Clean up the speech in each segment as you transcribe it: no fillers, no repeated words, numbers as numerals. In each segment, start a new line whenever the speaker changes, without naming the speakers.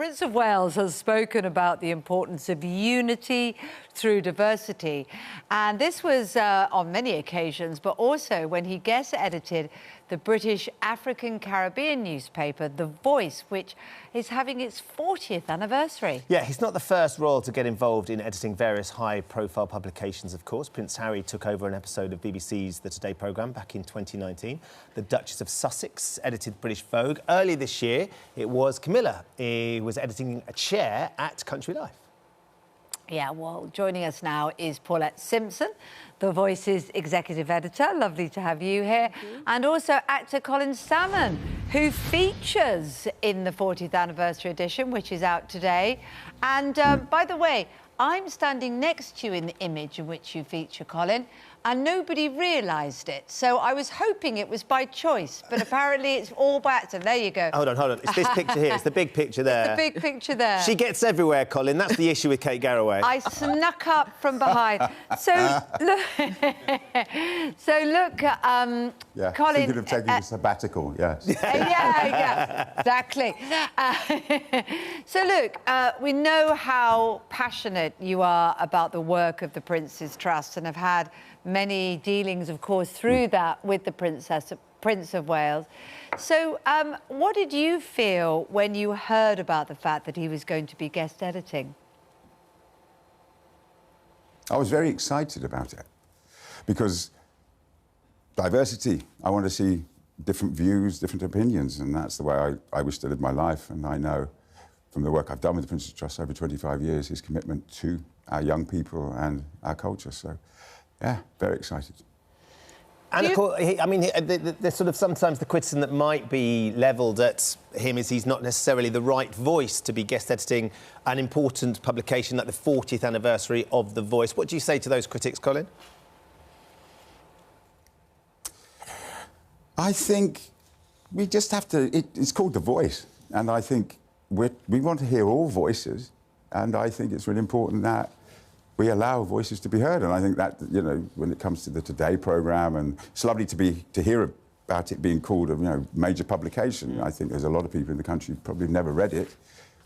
Prince of Wales has spoken about the importance of unity through diversity. And this was on many occasions, but also when he guest edited the British African Caribbean newspaper, The Voice, which is having its 40th anniversary.
Yeah, he's not the first royal to get involved in editing various high-profile publications, of course. Prince Harry took over an episode of BBC's The Today programme back in 2019. The Duchess of Sussex edited British Vogue. Earlier this year, it was Camilla who was editing a chair at Country Life.
Yeah, well, joining us now is Paulette Simpson, The Voice's executive editor. Lovely to have you here. And also actor Colin Salmon, who features in the 40th anniversary edition, which is out today. And by the way, I'm standing next to you in the image in which you feature, Colin, and nobody realised it. So I was hoping it was by choice, but apparently it's all by accident. There you go.
Hold on. It's this picture here. It's the big picture there.
It's the big picture there.
She gets everywhere, Colin. That's the issue with Kate Garraway.
I snuck up from behind. So, look...
Yeah,
Colin...
thinking of taking a sabbatical, yes.
Yeah, exactly. So, look, we know how passionate you are about the work of the Prince's Trust and have had many dealings, of course, through that with the Prince of Wales. So what did you feel when you heard about the fact that he was going to be guest editing?
I was very excited about it because diversity, I want to see different views, different opinions, and that's the way I wish to live my life. And I know from the work I've done with the Prince's Trust over 25 years, his commitment to our young people and our culture. So, yeah, very excited.
And of course, I mean, there's sort of sometimes the criticism that might be levelled at him is he's not necessarily the right voice to be guest editing an important publication like the 40th anniversary of The Voice. What do you say to those critics, Colin?
I think we just have to... It's called The Voice, and I think we want to hear all voices, and I think it's really important that we allow voices to be heard. And I think that, you know, when it comes to the Today programme, and it's lovely to hear about it being called a major publication. I think there's a lot of people in the country who probably never read it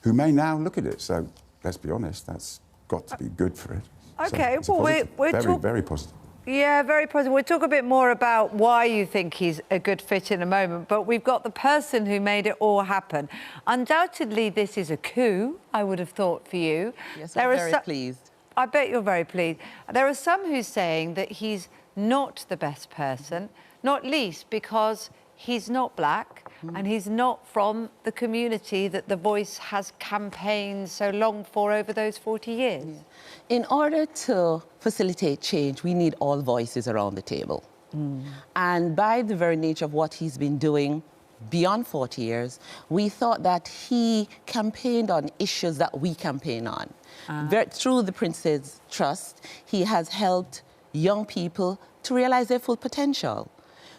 who may now look at it. So let's be honest, that's got to be good for it.
OK,
so
well,
we're very positive.
Yeah, very positive. We'll talk a bit more about why you think he's a good fit in a moment, but we've got the person who made it all happen. Undoubtedly, this is a coup, I would have thought, for you.
Yes, I'm very pleased.
I bet you're very pleased. There are some who are saying that he's not the best person, not least because he's not black and he's not from the community that The Voice has campaigned so long for over those 40 years. Yeah.
In order to facilitate change, we need all voices around the table. And by the very nature of what he's been doing beyond 40 years, we thought that he campaigned on issues that we campaign on. Through the Prince's Trust, he has helped young people to realise their full potential,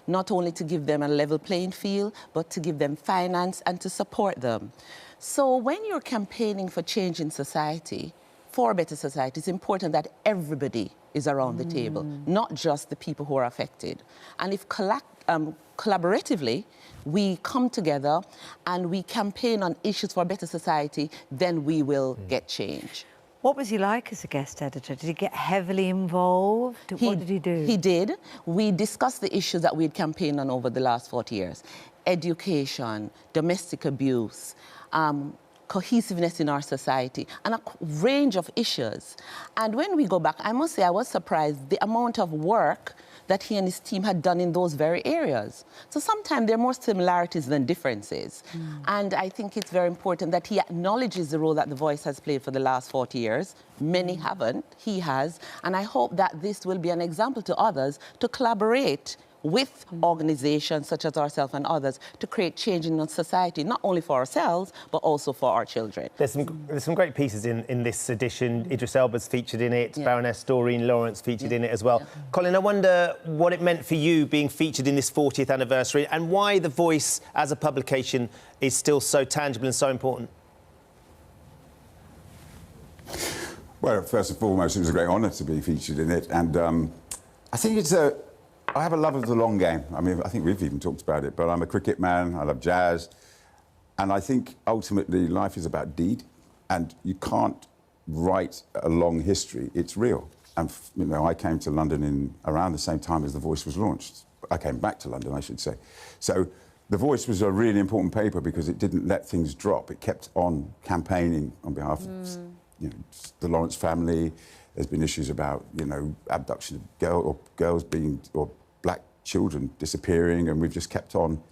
not only to give them a level playing field, but to give them finance and to support them. So when you're campaigning for change in society, for a better society, it's important that everybody is around the table, not just the people who are affected. And if collaboratively we come together and we campaign on issues for a better society, then we will get change.
What was he like as a guest editor? Did he get heavily involved? What did he do?
He did. We discussed the issues that we had campaigned on over the last 40 years. Education, domestic abuse, cohesiveness in our society, and a range of issues. And when we go back, I must say I was surprised the amount of work that he and his team had done in those very areas. So sometimes there are more similarities than differences. And I think it's very important that he acknowledges the role that The Voice has played for the last 40 years. Many haven't, he has. And I hope that this will be an example to others to collaborate with organisations such as ourselves and others to create change in our society, not only for ourselves, but also for our children.
There's some great pieces in this edition. Idris Elba's featured in it, Baroness Doreen Lawrence featured in it as well. Colin, I wonder what it meant for you being featured in this 40th anniversary and why The Voice as a publication is still so tangible and so important.
Well, first and foremost, it was a great honour to be featured in it, and I think I have a love of the long game. I mean, I think we've even talked about it, but I'm a cricket man, I love jazz. And I think ultimately life is about deed, and you can't write a long history. It's real. And you know, I came to London in around the same time as The Voice was launched. I came back to London, I should say. So The Voice was a really important paper because it didn't let things drop. It kept on campaigning on behalf of you know, the Lawrence family. There's been issues about, you know, abduction of girls being, or black children disappearing, and we've just kept on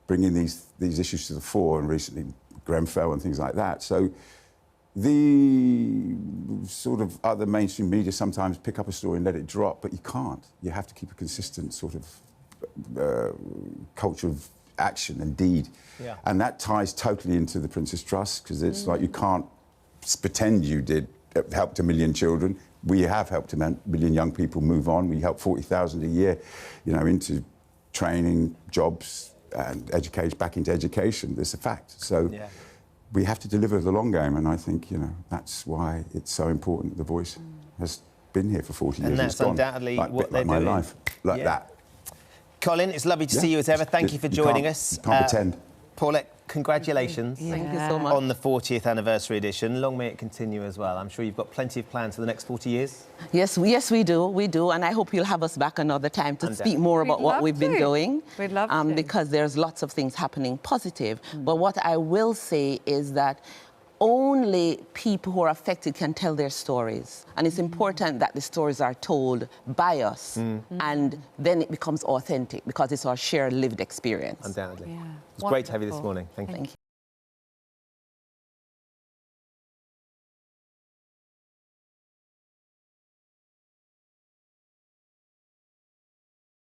bringing these issues to the fore, and recently Grenfell and things like that. So the sort of other mainstream media sometimes pick up a story and let it drop, but you can't. You have to keep a consistent sort of culture of action and deed.
Yeah.
And that ties totally into the Prince's Trust, because it's like you can't pretend you did helped 1 million children. We have helped 1 million young people move on. We help 40,000 a year, you know, into training, jobs, and education, back into education. That's a fact. So we have to deliver the long game, and I think, you know, that's why it's so important. The Voice has been here for 40 years.
And that's undoubtedly what they're
my
doing.
life, like that.
Colin, it's lovely to see you as ever. Thank you for joining us.
You can't pretend.
Paulette, congratulations
Thank you so much.
on the 40th anniversary edition. Long may it continue as well. I'm sure you've got plenty of plans for the next 40 years.
Yes, we do, and I hope you'll have us back another time to speak more about what we've been doing.
We'd love to.
Because there's lots of things happening positive. But what I will say is that only people who are affected can tell their stories. And it's important that the stories are told by us, and then it becomes authentic because it's our shared lived experience.
Undoubtedly.
Yeah.
It's great to have you this morning. Thank you.